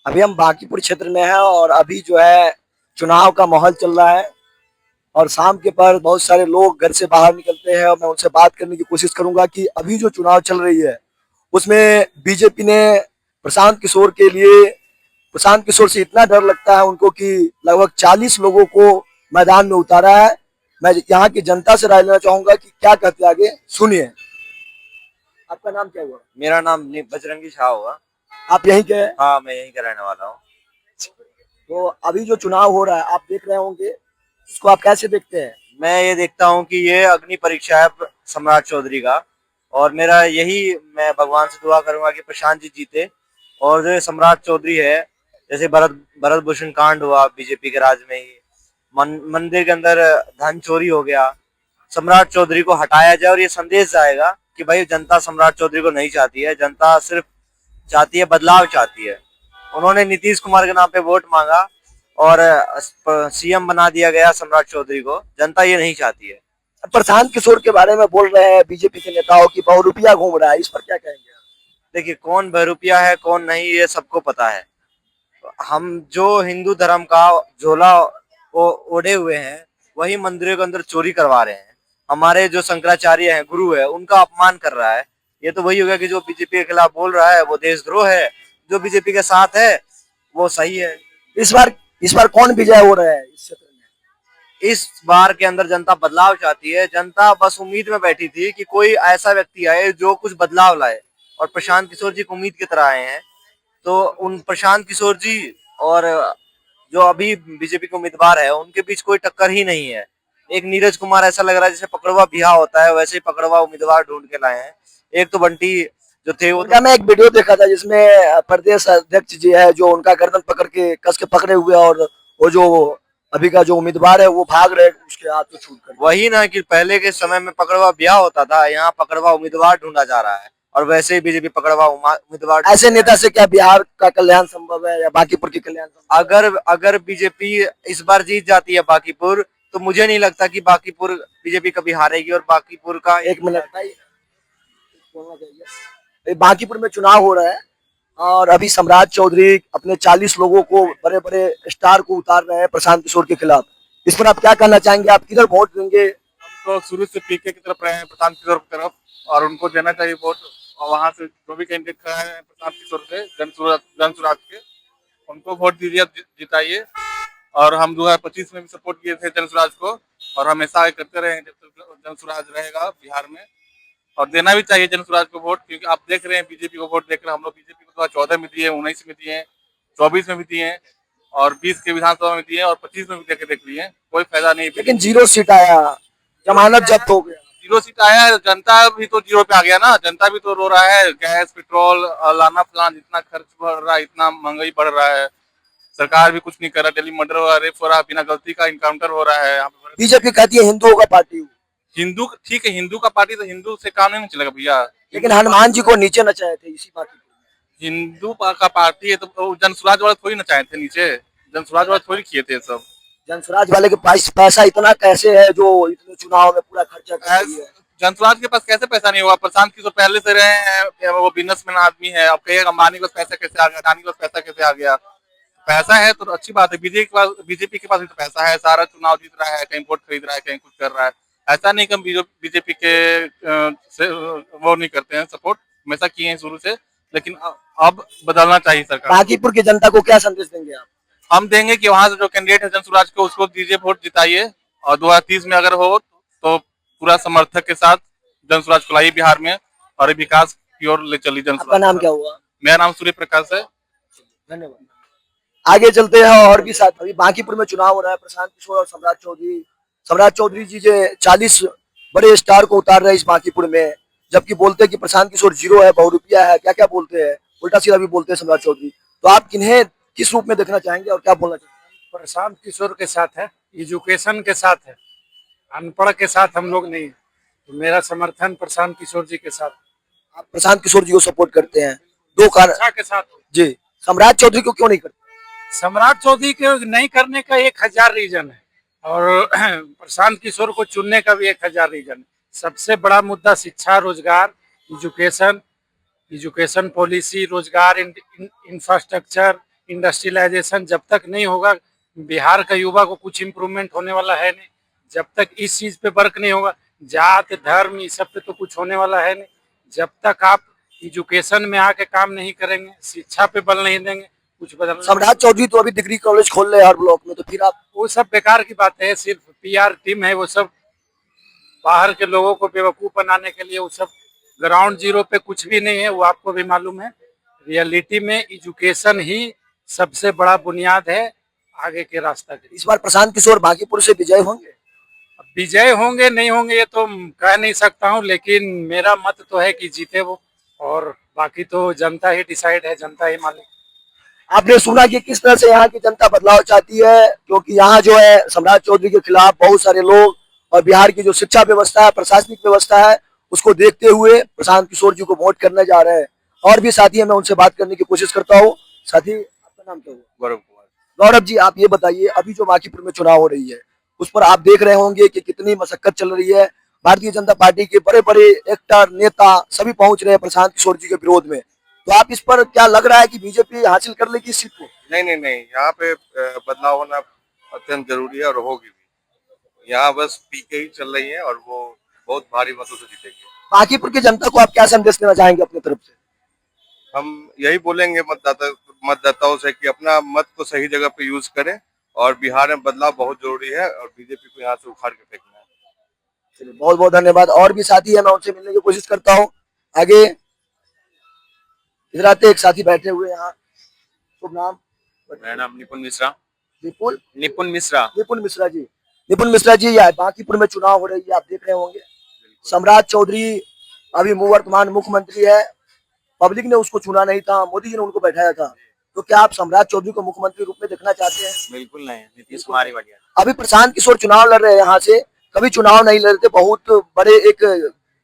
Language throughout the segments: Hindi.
अभी हम बांकीपुर क्षेत्र में हैं और अभी जो है चुनाव का माहौल चल रहा है और शाम के पर बहुत सारे लोग घर से बाहर निकलते हैं और मैं उनसे बात करने की कोशिश करूंगा कि अभी जो चुनाव चल रही है उसमें बीजेपी ने प्रशांत किशोर के लिए प्रशांत किशोर से इतना डर लगता है उनको कि लगभग 40 लोगों को मैदान में उतारा है। मैं यहाँ की जनता से राय लेना चाहूंगा कि क्या कहते हैं आगे सुनिए। आपका नाम क्या हुआ? मेरा नाम बजरंगी शाह हुआ। आप यहीं के हैं? हाँ, मैं यहीं का रहने वाला हूँ। तो अभी जो चुनाव हो रहा है आप देख रहे होंगे, इसको आप कैसे देखते हैं? मैं ये देखता हूँ कि ये अग्नि परीक्षा है सम्राट चौधरी का। और मेरा यही, मैं भगवान से दुआ करूंगा कि प्रशांत जी जीते। और जो ये सम्राट चौधरी है, जैसे भरत भूषण कांड हुआ बीजेपी के राज में ही, मंदिर के अंदर धन चोरी हो गया। सम्राट चौधरी को हटाया जाए और ये संदेश जाएगा कि भाई जनता सम्राट चौधरी को नहीं चाहती है, जनता सिर्फ चाहती है, बदलाव चाहती है। उन्होंने नीतीश कुमार के नाम पे वोट मांगा और सीएम बना दिया गया सम्राट चौधरी को। जनता ये नहीं चाहती है। प्रशांत किशोर के बारे में बोल रहे हैं बीजेपी के नेताओं की बहुरूपिया घूम रहा है, इस पर क्या कहेंगे? देखिए, कौन बहरूपिया है कौन नहीं ये सबको पता है। हम जो हिंदू धर्म का झोला ओढ़े हुए हैं वही मंदिरों के अंदर चोरी करवा रहे हैं। हमारे जो शंकराचार्य हैं, गुरु है, उनका अपमान कर रहा है। ये तो वही होगा कि जो बीजेपी के खिलाफ बोल रहा है वो देशद्रोह है, जो बीजेपी के साथ है वो सही है। इस बार इस बार कौन विजय हो रहा है इस क्षेत्र में? इस बार के अंदर जनता बदलाव चाहती है। जनता बस उम्मीद में बैठी थी कि कोई ऐसा व्यक्ति आए जो कुछ बदलाव लाए, और प्रशांत किशोर जी उम्मीद की तरह आए हैं। तो उन प्रशांत किशोर जी और जो अभी बीजेपी के उम्मीदवार है उनके बीच कोई टक्कर ही नहीं है। एक नीरज कुमार ऐसा लग रहा है जैसे पकड़वा बिहा होता है, वैसे ही पकड़वा उम्मीदवार ढूंढ के लाए हैं। एक तो बंटी जो थे वो उनका मैं एक वीडियो देखा था जिसमें प्रदेश अध्यक्ष जी है जो उनका गर्दन पकड़ के कस के पकड़े हुए और वो जो अभी का जो उम्मीदवार है वो भाग रहे उसके हाथ को छूट कर। वही ना, कि पहले के समय में पकड़वा ब्याह होता था, यहाँ पकड़वा उम्मीदवार ढूंढा जा रहा है। और वैसे ही बीजेपी पकड़वा उम्मीदवार। ऐसे नेता से क्या बिहार का कल्याण संभव है या बांकीपुर की कल्याण संभव है? अगर अगर बीजेपी इस बार जीत जाती है बांकीपुर, तो मुझे नहीं लगता कि बांकीपुर बीजेपी कभी हारेगी। और बांकीपुर का एक मिनट भाई बोलना चाहिए। बांकीपुर में चुनाव हो रहा है और अभी सम्राट चौधरी अपने 40 लोगों को बड़े बड़े स्टार को उतार रहे हैं प्रशांत किशोर के खिलाफ। इस पर आप क्या कहना चाहेंगे? आप किधर वोट देंगे? तो शुरू से पीके की तरफ रहे हैं, प्रशांत किशोर की तरफ, और उनको देना चाहिए वोट। और वहाँ से जो भी कैंडिडेट खड़ा है प्रशांत किशोर से, जनसुराज के, उनको वोट दीजिए, जिताइए। और हम 2025 में भी सपोर्ट किए थे जनसुराज को, और हमेशा आगे करते रहे जब तक जनसुराज रहेगा बिहार में। और देना भी चाहिए जनसुराज को वोट, क्योंकि आप देख रहे हैं बीजेपी को वोट देख रहे हैं। हम लोग बीजेपी को 2014 में दिए, 19 में दिए, 24 में भी दिए, और 20 के विधानसभा में दिए, और 25 में भी देख लिए, कोई फायदा नहीं। लेकिन 0 सीट आया, जमानत जब्त हो गया। 0 सीट आया है, जनता भी तो 0 पे आ गया ना। जनता भी तो रो रहा है, गैस पेट्रोल लाना फलाना, इतना खर्च बढ़ रहा है, इतना महंगाई बढ़ रहा है, सरकार भी कुछ नहीं कर रहा। डेली मर्डर हो रहा है, रेप हो रहा है, बिना गलती का इनकाउंटर हो रहा है। बीजेपी कहती है हिंदुओं का पार्टी। हिंदू ठीक है, हिंदू का पार्टी तो हिंदू से काम नहीं चलेगा भैया। लेकिन हनुमान जी को नीचे नचाए थे इसी पार्टी। हिंदू का पार्टी है तो जनसुराज वाले थोड़ी ना चाहे थे नीचे, जनसुराज वाले थोड़ी किए थे सब। जनसुराज वाले के पास पैसा इतना कैसे है जो इतने चुनाव में पूरा खर्चा कर रही है? जनसुराज के पास कैसे पैसा नहीं हुआ? प्रशांत किशोर पहले से रहे हैं, वो बिजनेसमैन आदमी है। अब कहिए अंबानी के पास पैसा कैसे आ गया, अडानी के पास पैसा कैसे आ गया? पैसा है तो अच्छी बात है। बीजेपी के पास भी तो पैसा है, सारा चुनाव जीत रहा है, कहीं वोट खरीद रहा है, कहीं कुछ कर रहा है। ऐसा नहीं कि हम बीजेपी के से वो नहीं करते हैं, सपोर्ट हमेशा किए हैं शुरू से, लेकिन अब बदलना चाहिए सरकार। बांकीपुर की जनता को क्या संदेश देंगे आप? हम देंगे कि वहां से जो कैंडिडेट है जनसुराज को, उसको दीजिए वोट, जिताइए। और 2030 में अगर हो तो पूरा समर्थक के साथ जनसुराज को लाइए बिहार में, और विकास की ओर ले चलिए जनसुराज। आपका नाम क्या हुआ? मेरा नाम सूर्य प्रकाश है। धन्यवाद। आगे चलते हैं और भी साथ। अभी बांकीपुर में चुनाव हो रहा है, प्रशांत किशोर और सम्राट चौधरी जी जो 40 बड़े स्टार को उतार रहे हैं इस बांकीपुर में, जबकि बोलते हैं कि प्रशांत किशोर 0 है, बहुरूपिया है, क्या क्या बोलते हैं, उल्टा सीधा भी बोलते हैं सम्राट चौधरी। तो आप किन्हें किस रूप में देखना चाहेंगे और क्या बोलना चाहेंगे? प्रशांत किशोर के साथ है, एजुकेशन के साथ है, अनपढ़ के साथ हम लोग नहीं। तो मेरा समर्थन प्रशांत किशोर जी के साथ। आप प्रशांत किशोर जी को सपोर्ट करते हैं, दो कारण के साथ जी। सम्राट चौधरी को क्यों नहीं करते? सम्राट चौधरी के नहीं करने का 1000 रीजन है, और प्रशांत किशोर को चुनने का भी 1000 रीजन है। सबसे बड़ा मुद्दा शिक्षा, रोजगार, एजुकेशन पॉलिसी, रोजगार, इंफ्रास्ट्रक्चर, इंडस्ट्रियलाइजेशन जब तक नहीं होगा, बिहार का युवा को कुछ इम्प्रूवमेंट होने वाला है नहीं। जब तक इस चीज पे वर्क नहीं होगा, जात धर्म इस सब पे तो कुछ होने वाला है नहीं। जब तक आप एजुकेशन में आके काम नहीं करेंगे, शिक्षा पे बल नहीं देंगे, कुछ बदल सम्राट चौधरी तो अभी डिग्री कॉलेज खोल रहे हैं हर ब्लॉक में, तो फिर आप वो सब बेकार की बात है, सिर्फ पीआर टीम है। वो सब बाहर के लोगों को बेवकूफ बनाने के लिए, वो सब ग्राउंड जीरो पे कुछ भी नहीं है, वो आपको भी मालूम है। रियलिटी में एजुकेशन ही सबसे बड़ा बुनियाद है आगे के रास्ता के। इस बार प्रशांत किशोर बांकीपुर से विजय होंगे? अब विजय होंगे नहीं होंगे ये तो कह नहीं सकता हूँ, लेकिन मेरा मत तो है कि जीते वो, और बाकी तो जनता ही डिसाइड है, जनता ही मालिक। आपने सुना कि किस तरह से यहाँ की जनता बदलाव चाहती है, क्योंकि यहाँ जो है सम्राट चौधरी के खिलाफ बहुत सारे लोग, और बिहार की जो शिक्षा व्यवस्था है, प्रशासनिक व्यवस्था है, उसको देखते हुए प्रशांत किशोर जी को वोट करने जा रहे हैं। और भी साथी है, मैं उनसे बात करने की कोशिश करता हूँ। साथी, आपका नाम क्या हुआ? गौरव कुमार। गौरव जी, आप ये बताइए, अभी जो बांकीपुर में चुनाव हो रही है उस पर आप देख रहे होंगे कि कितनी मशक्कत चल रही है। भारतीय जनता पार्टी के बड़े बड़े एक्टर, नेता सभी पहुंच रहे हैं प्रशांत किशोर जी के विरोध में। तो आप इस पर क्या लग रहा है कि बीजेपी हासिल कर लेगी इस सीट को? नहीं, यहाँ पे बदलाव होना अत्यंत जरूरी है और होगी भी। यहाँ बस पीके ही चल रही है और वो बहुत भारी मतों से जीतेंगे। बांकीपुर की जनता को आप क्या संदेश देना चाहेंगे अपनी तरफ से? हम यही बोलेंगे मतदाताओं से कि अपना मत को सही जगह पे यूज करें, और बिहार में बदलाव बहुत जरूरी है और बीजेपी को यहाँ से उखाड़ के फेंकना है। चलिए, बहुत बहुत धन्यवाद। और भी साथी है, मैं उनसे मिलने की कोशिश करता हूँ। आगे इधर आते, एक साथी बैठे हुए यहाँ। शुभ नाम? मेरा नाम निपुण मिश्रा। विपुल निपुण मिश्रा। निपुण मिश्रा जी। निपुण मिश्रा जी, या बांकीपुर में चुनाव हो रही है, आप देख रहे होंगे। सम्राट चौधरी अभी वर्तमान मुख्यमंत्री है। पब्लिक ने उसको चुना नहीं था, मोदी जी ने उनको बैठाया था। तो क्या आप सम्राट चौधरी को मुख्यमंत्री रूप में देखना चाहते हैं? बिल्कुल नहीं, नीतीश कुमार ही बढ़िया। अभी प्रशांत किशोर चुनाव लड़ रहे हैं यहाँ से, कभी चुनाव नहीं लड़ रहे थे। बहुत बड़े एक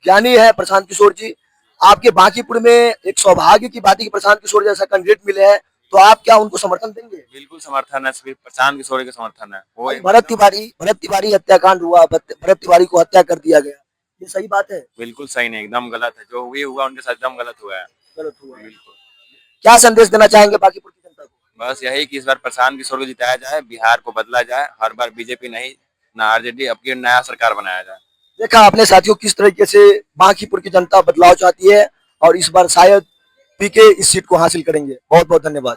ज्ञानी है प्रशांत किशोर जी। आपके बांकीपुर में एक सौभाग्य की बात है कि प्रशांत किशोर जैसा कैंडिडेट मिले हैं, तो आप क्या उनको समर्थन देंगे? बिल्कुल समर्थन है, सिर्फ प्रशांत किशोर के समर्थन है। वो भरत तिवारी हत्याकांड हुआ, भरत तिवारी को हत्या कर दिया गया, ये सही बात है? बिल्कुल सही नहीं, एकदम गलत है। जो भी हुआ उनके साथ एकदम गलत हुआ है। गलत हुआ। बिल्कुल। क्या संदेश देना चाहेंगे बांकीपुर की जनता को? बस यही कि इस बार प्रशांत किशोर को जिताया जाए, बिहार को बदला जाए, हर बार बीजेपी नहीं ना आरजेडी, अब की नया सरकार बनाया जाए। देखा आपने साथियों किस तरीके से बांकीपुर की जनता बदलाव चाहती है, और इस बार शायद पीके इस सीट को हासिल करेंगे। बहुत बहुत धन्यवाद।